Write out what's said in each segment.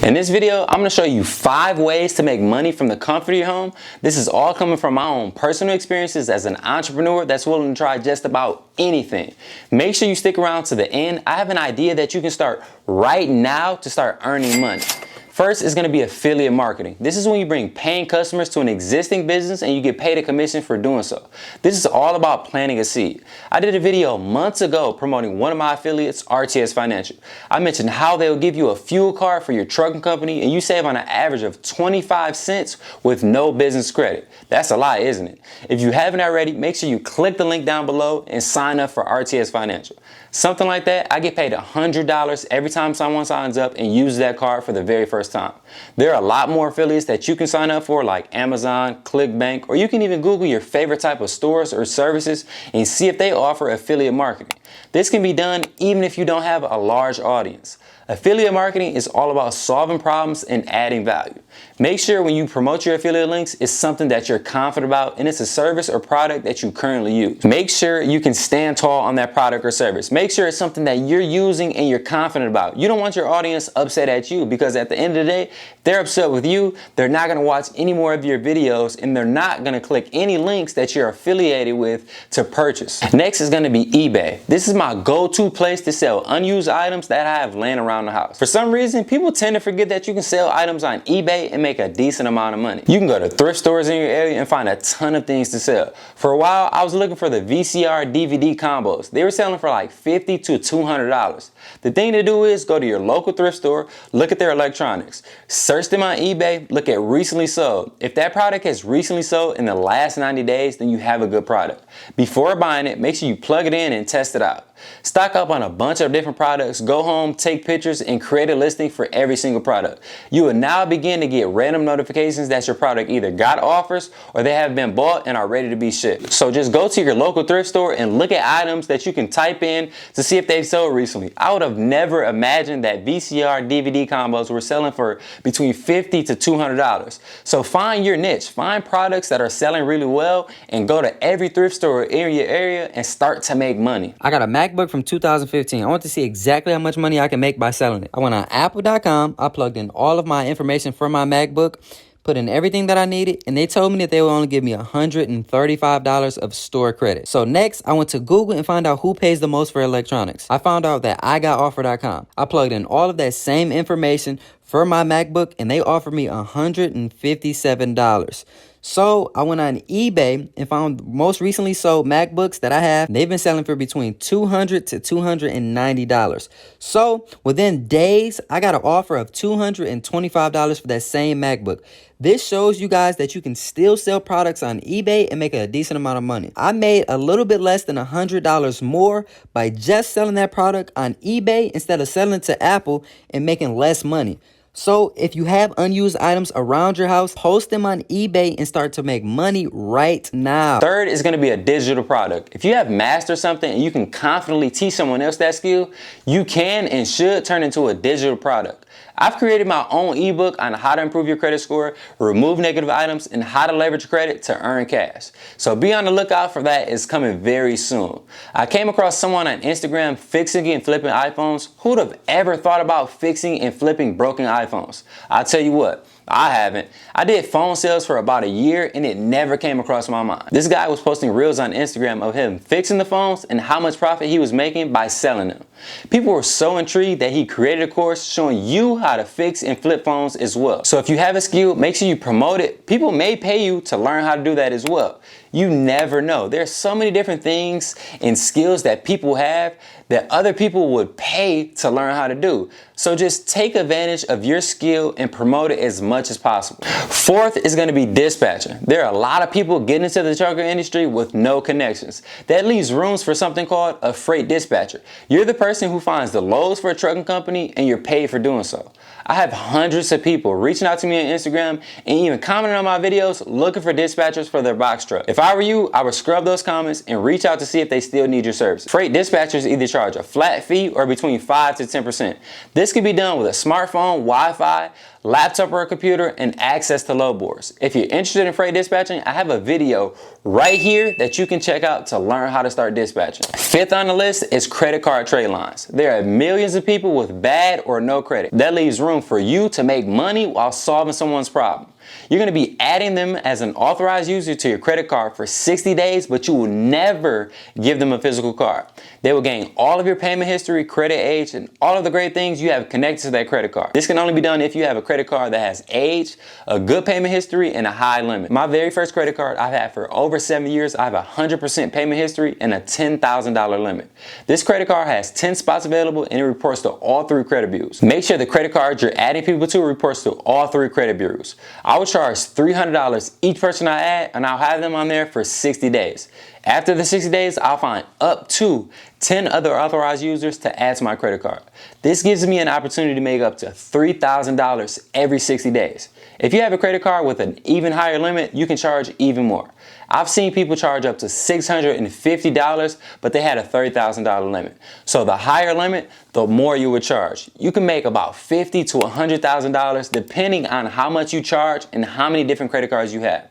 In this video, I'm going to show you 5 ways to make money from the comfort of your home. This is all coming from my own personal experiences as an entrepreneur that's willing to try just about anything. Make sure you stick around to the end. I have an idea that you can start right now to start earning money. First is going to be affiliate marketing. This is when you bring paying customers to an existing business and you get paid a commission for doing so. This is all about planting a seed. I did a video months ago promoting one of my affiliates, RTS Financial. I mentioned how they'll give you a fuel card for your trucking company and you save on an average of 25 cents with no business credit. That's a lie, isn't it? If you haven't already, make sure you click the link down below and sign up for RTS Financial. Something like that, I get paid $100 every time someone signs up and uses that card for the very first time. There are a lot more affiliates that you can sign up for, like Amazon, ClickBank, or you can even Google your favorite type of stores or services and see if they offer affiliate marketing. This can be done even if you don't have a large audience. Affiliate marketing is all about solving problems and adding value. Make sure when you promote your affiliate links, it's something that you're confident about and it's a service or product that you currently use. Make sure you can stand tall on that product or service. Make sure it's something that you're using and you're confident about. You don't want your audience upset at you because at the end of the day, if they're upset with you, they're not going to watch any more of your videos and they're not going to click any links that you're affiliated with to purchase. Next is going to be eBay. This is my go-to place to sell unused items that I have laying around the house. For some reason, people tend to forget that you can sell items on eBay and make a decent amount of money. You can go to thrift stores in your area and find a ton of things to sell. For a while, I was looking for the VCR DVD combos. They were selling for like $50 to $200. The thing to do is go to your local thrift store, look at their electronics, search them on eBay, look at recently sold. If that product has recently sold in the last 90 days, then you have a good product. Before buying it, make sure you plug it in and test it out. Stock up on a bunch of different products, go home, take pictures, and create a listing for every single product. You will now begin to get random notifications that your product either got offers or they have been bought and are ready to be shipped. So just go to your local thrift store and look at items that you can type in to see if they've sold recently. I would have never imagined that VCR DVD combos were selling for between $50 to $200. So find your niche, find products that are selling really well and go to every thrift store in your area and start to make money. I got a MacBook from 2015. I want to see exactly how much money I can make by selling it. I went on apple.com. I plugged in all of my information for my MacBook, put in everything that I needed, and they told me that they would only give me $135 of store credit. So next, I went to Google and found out who pays the most for electronics. I found out that IGotOffer.com. I plugged in all of that same information for my MacBook, and they offered me $157. So I went on eBay and found most recently sold MacBooks that I have. They've been selling for between $200 to $290. So within days, I got an offer of $225 for that same MacBook. This shows you guys that you can still sell products on eBay and make a decent amount of money. I made a little bit less than $100 more by just selling that product on eBay instead of selling it to Apple and making less money. So if you have unused items around your house, post them on eBay and start to make money right now. Third is going to be a digital product. If you have mastered something and you can confidently teach someone else that skill, you can and should turn into a digital product. I've created my own ebook on how to improve your credit score, remove negative items, and how to leverage credit to earn cash. So be on the lookout for that. It's coming very soon. I came across someone on Instagram fixing and flipping iPhones. Who'd have ever thought about fixing and flipping broken iPhones? I'll tell you what. I haven't. I did phone sales for about a year and it never came across my mind. This guy was posting reels on Instagram of him fixing the phones and how much profit he was making by selling them. People were so intrigued that he created a course showing you how to fix and flip phones as well. So if you have a skill, make sure you promote it. People may pay you to learn how to do that as well. You never know. There's so many different things and skills that people have that other people would pay to learn how to do. So just take advantage of your skill and promote it as much as possible. Fourth is going to be dispatching. There are a lot of people getting into the trucker industry with no connections. That leaves rooms for something called a freight dispatcher. You're the person who finds the loads for a trucking company and you're paid for doing so. I have hundreds of people reaching out to me on Instagram and even commenting on my videos looking for dispatchers for their box truck. If I were you, I would scrub those comments and reach out to see if they still need your service. Freight dispatchers either charge a flat fee or between 5 to 10%. This can be done with a smartphone, Wi-Fi, laptop or a computer, and access to load boards. If you're interested in freight dispatching, I have a video right here that you can check out to learn how to start dispatching. Fifth on the list is credit card trade lines. There are millions of people with bad or no credit. That leaves room for you to make money while solving someone's problem. You're going to be adding them as an authorized user to your credit card for 60 days, but you will never give them a physical card. They will gain all of your payment history, credit age, and all of the great things you have connected to that credit card. This can only be done if you have a credit card that has age, a good payment history, and a high limit. My very first credit card I've had for over 7 years, I have a 100% payment history and a $10,000 limit. This credit card has 10 spots available and it reports to all 3 credit bureaus. Make sure the credit card you're adding people to reports to all 3 credit bureaus. I will charge $300 each person I add, and I'll have them on there for 60 days. After the 60 days, I'll find up to 10 other authorized users to add to my credit card. This gives me an opportunity to make up to $3,000 every 60 days. If you have a credit card with an even higher limit, you can charge even more. I've seen people charge up to $650, but they had a $30,000 limit. So the higher limit, the more you would charge. You can make about $50,000 to $100,000 depending on how much you charge and how many different credit cards you have.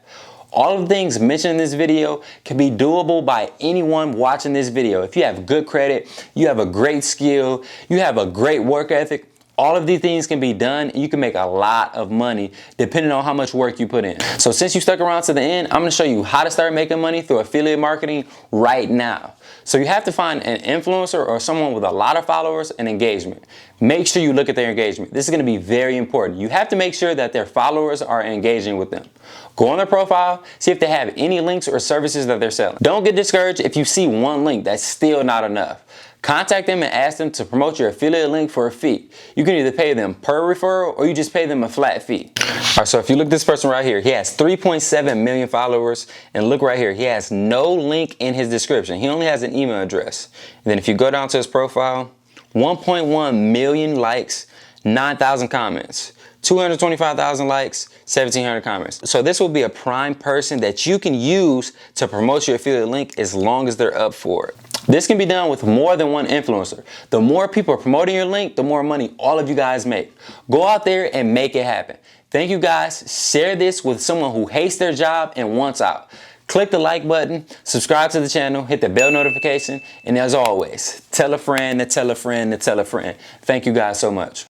All of the things mentioned in this video can be doable by anyone watching this video. If you have good credit, you have a great skill, you have a great work ethic, all of these things can be done and you can make a lot of money depending on how much work you put in. So since you stuck around to the end, I'm going to show you how to start making money through affiliate marketing right now. So you have to find an influencer or someone with a lot of followers and engagement. Make sure you look at their engagement. This is going to be very important. You have to make sure that their followers are engaging with them. Go on their profile, see if they have any links or services that they're selling. Don't get discouraged if you see one link. That's still not enough. Contact them and ask them to promote your affiliate link for a fee. You can either pay them per referral or you just pay them a flat fee. All right, so if you look at this person right here, he has 3.7 million followers, and look right here, he has no link in his description. He only has an email address. And then if you go down to his profile, 1.1 million likes, 9,000 comments. 225,000 likes, 1,700 comments. So this will be a prime person that you can use to promote your affiliate link as long as they're up for it. This can be done with more than one influencer. The more people are promoting your link, the more money all of you guys make. Go out there and make it happen. Thank you guys. Share this with someone who hates their job and wants out. Click the like button, subscribe to the channel, hit the bell notification, and as always, tell a friend to tell a friend to tell a friend. Thank you guys so much.